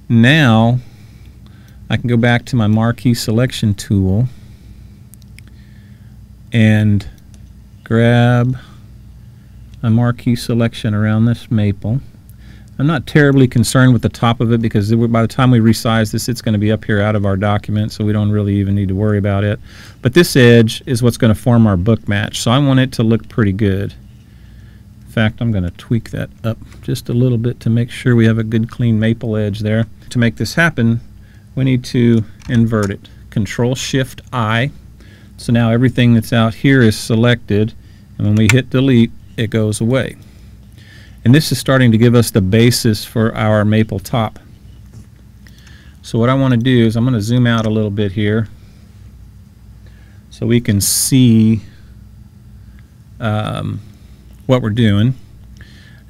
Now I can go back to my marquee selection tool and grab a marquee selection around this maple. I'm not terribly concerned with the top of it because by the time we resize this, it's going to be up here out of our document, so we don't really even need to worry about it. But this edge is what's going to form our book match, so I want it to look pretty good. In fact, I'm going to tweak that up just a little bit to make sure we have a good clean maple edge there. To make this happen, we need to invert it. Control-Shift-I. So now everything that's out here is selected, and when we hit delete, it goes away. And this is starting to give us the basis for our maple top. So what I want to do is I'm going to zoom out a little bit here so we can see what we're doing.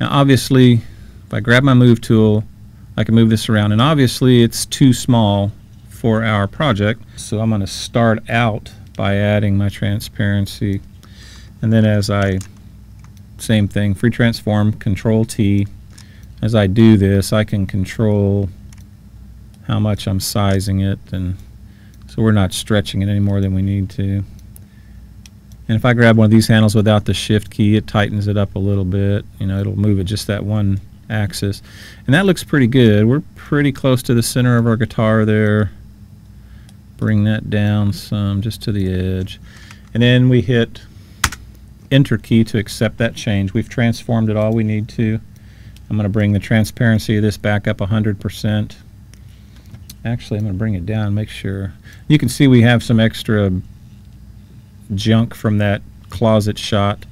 Now obviously, if I grab my move tool, I can move this around, and obviously it's too small for our project, so I'm going to start out by adding my transparency, and then as I same thing, free transform, Control T. As I do this, I can control how much I'm sizing it, and so we're not stretching it any more than we need to. And if I grab one of these handles without the shift key, it tightens it up a little bit. You know, it'll move it just that one axis. And that looks pretty good. We're pretty close to the center of our guitar there. Bring that down some, just to the edge. And then we hit Enter key to accept that change. We've transformed it all we need to. I'm going to bring the transparency of this back up 100%. Actually, I'm going to bring it down and make sure. You can see we have some extra junk from that closet shot.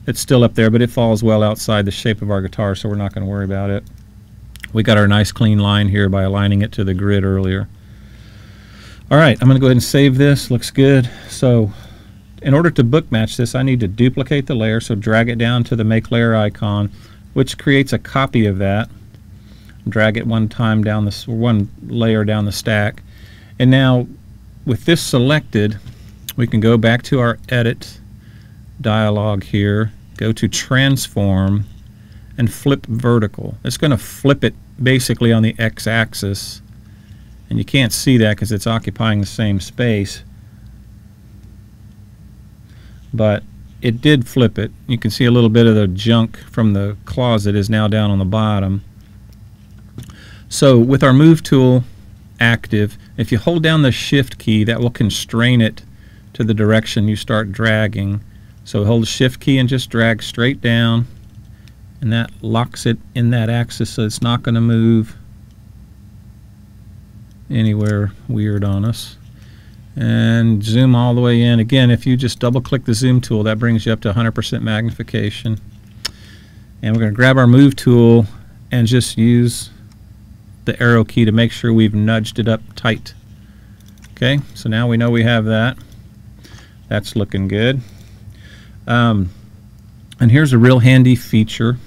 It's still up there, but it falls well outside the shape of our guitar, so we're not going to worry about it. We got our nice clean line here by aligning it to the grid earlier. All right, I'm going to go ahead and save this. Looks good. So in order to book match this, I need to duplicate the layer, so drag it down to the Make Layer icon, which creates a copy of that. Drag it one layer down the stack. And now, with this selected, we can go back to our Edit dialog here, go to Transform, and flip vertical. It's going to flip it basically on the x-axis, and you can't see that because it's occupying the same space. But it did flip it. You can see a little bit of the junk from the closet is now down on the bottom. So with our move tool active, if you hold down the shift key, that will constrain it to the direction you start dragging. So hold the shift key and just drag straight down, and that locks it in that axis, so it's not going to move anywhere weird on us. And zoom all the way in. Again, if you just double click the zoom tool, that brings you up to 100% magnification. And we're going to grab our move tool and just use the arrow key to make sure we've nudged it up tight. Okay, so now we know we have that. That's looking good. And here's a real handy feature.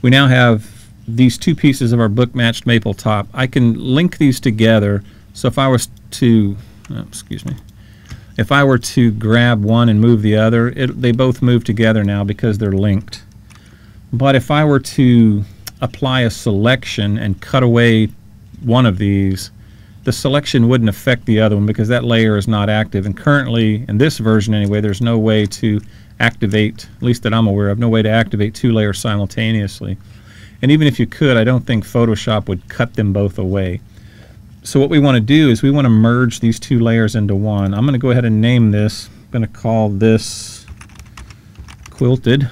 We now have these two pieces of our book matched maple top. I can link these together, so if I was to if I were to grab one and move the other, they both move together now because they're linked. But if I were to apply a selection and cut away one of these, the selection wouldn't affect the other one because that layer is not active. And currently, in this version anyway, there's no way to activate, at least that I'm aware of, no way to activate two layers simultaneously. And even if you could, I don't think Photoshop would cut them both away. So what we want to do is we want to merge these two layers into one. I'm going to go ahead and name this. I'm going to call this Quilted.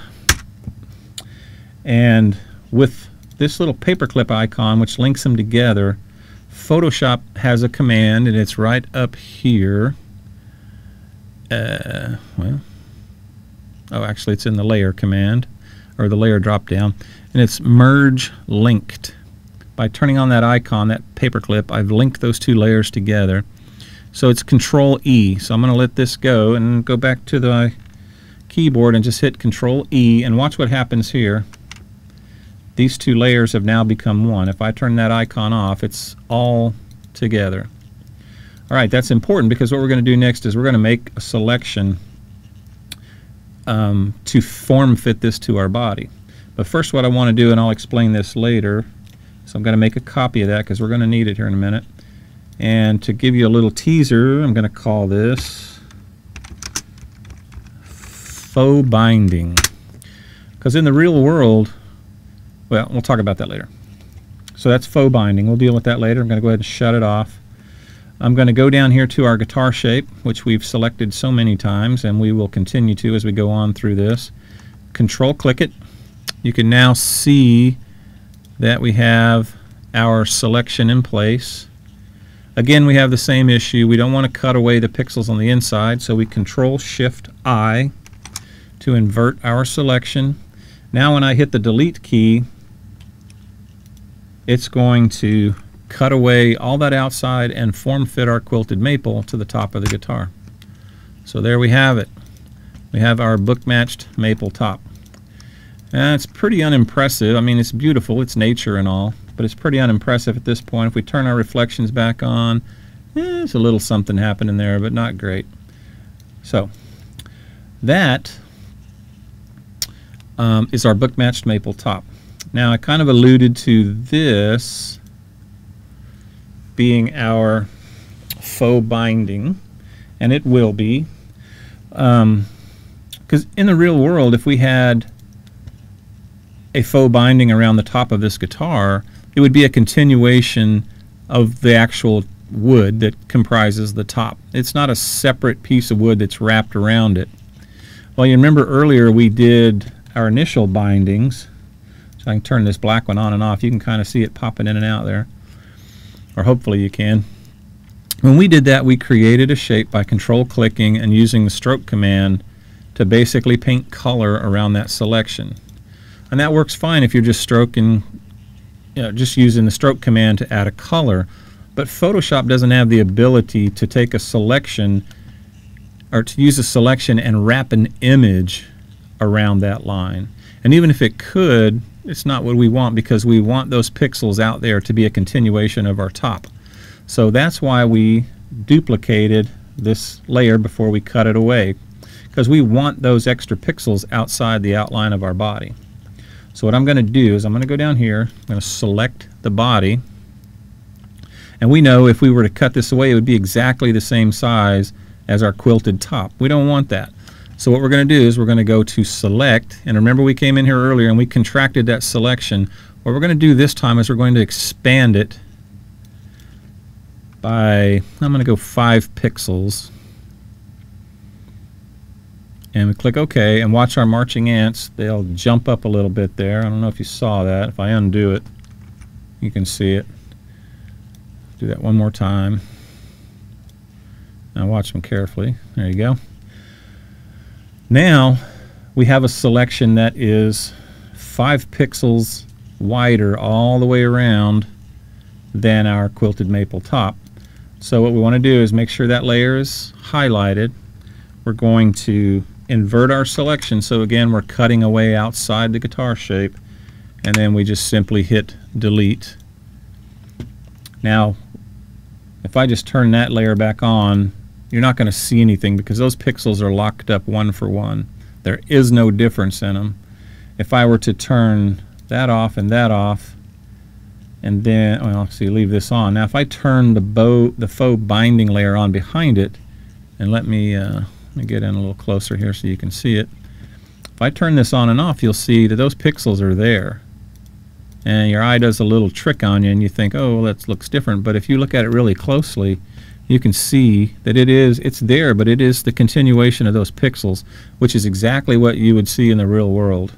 And with this little paperclip icon, which links them together, Photoshop has a command, and it's right up here. Actually, it's in the layer command, or the layer drop down, and it's merge linked. By turning on that icon, that paperclip, I've linked those two layers together. So it's Control E. So I'm going to let this go and go back to the keyboard and just hit Control E, and watch what happens here. These two layers have now become one. If I turn that icon off, it's all together. Alright, that's important because what we're going to do next is we're going to make a selection to form fit this to our body. But first what I want to do, and I'll explain this later, So I'm going to make a copy of that because we're going to need it here in a minute. And to give you a little teaser, I'm going to call this faux binding. Because in the real world, well, we'll talk about that later. So that's faux binding. We'll deal with that later. I'm going to go ahead and shut it off. I'm going to go down here to our guitar shape, which we've selected so many times, and we will continue to as we go on through this. Control click it. You can now see that we have our selection in place. Again, we have the same issue. We don't want to cut away the pixels on the inside, so we Control Shift I to invert our selection. Now when I hit the delete key, it's going to cut away all that outside and form fit our quilted maple to the top of the guitar. So there we have it. We have our book matched maple top. And it's pretty unimpressive. I mean, it's beautiful, it's nature and all, but it's pretty unimpressive at this point. If we turn our reflections back on, there's a little something happening there, but not great. So that is our book matched maple top. Now I kind of alluded to this being our faux binding, and it will be, because in the real world, if we had a faux binding around the top of this guitar, it would be a continuation of the actual wood that comprises the top. It's not a separate piece of wood that's wrapped around it. Well, you remember earlier we did our initial bindings. So I can turn this black one on and off. You can kind of see it popping in and out there, or hopefully you can. When we did that, we created a shape by control clicking and using the stroke command to basically paint color around that selection. And that works fine if you're just stroking, just using the stroke command to add a color. But Photoshop doesn't have the ability to take a selection, or to use a selection and wrap an image around that line. And even if it could, it's not what we want, because we want those pixels out there to be a continuation of our top. So that's why we duplicated this layer before we cut it away, because we want those extra pixels outside the outline of our body. So what I'm going to do is I'm going to go down here, I'm going to select the body, and we know if we were to cut this away, it would be exactly the same size as our quilted top. We don't want that. So what we're going to do is we're going to go to select, and remember we came in here earlier and we contracted that selection. What we're going to do this time is we're going to expand it by, I'm going to go 5 pixels, and we click OK, and watch our marching ants. They'll jump up a little bit there. I don't know if you saw that. If I undo it, you can see it. Do that one more time. Now watch them carefully. There you go. Now we have a selection that is 5 pixels wider all the way around than our quilted maple top. So what we want to do is make sure that layer is highlighted. We're going to invert our selection, so again we're cutting away outside the guitar shape, and then we just simply hit delete. Now if I just turn that layer back on, you're not going to see anything because those pixels are locked up one for one. There is no difference in them. If I were to turn that off, and then, well, see, leave this on. Now if I turn the faux binding layer on behind it, and let me get in a little closer here so you can see it. If I turn this on and off, you'll see that those pixels are there. And your eye does a little trick on you and you think, oh, well, that looks different. But if you look at it really closely, you can see that it's there, but it is the continuation of those pixels, which is exactly what you would see in the real world.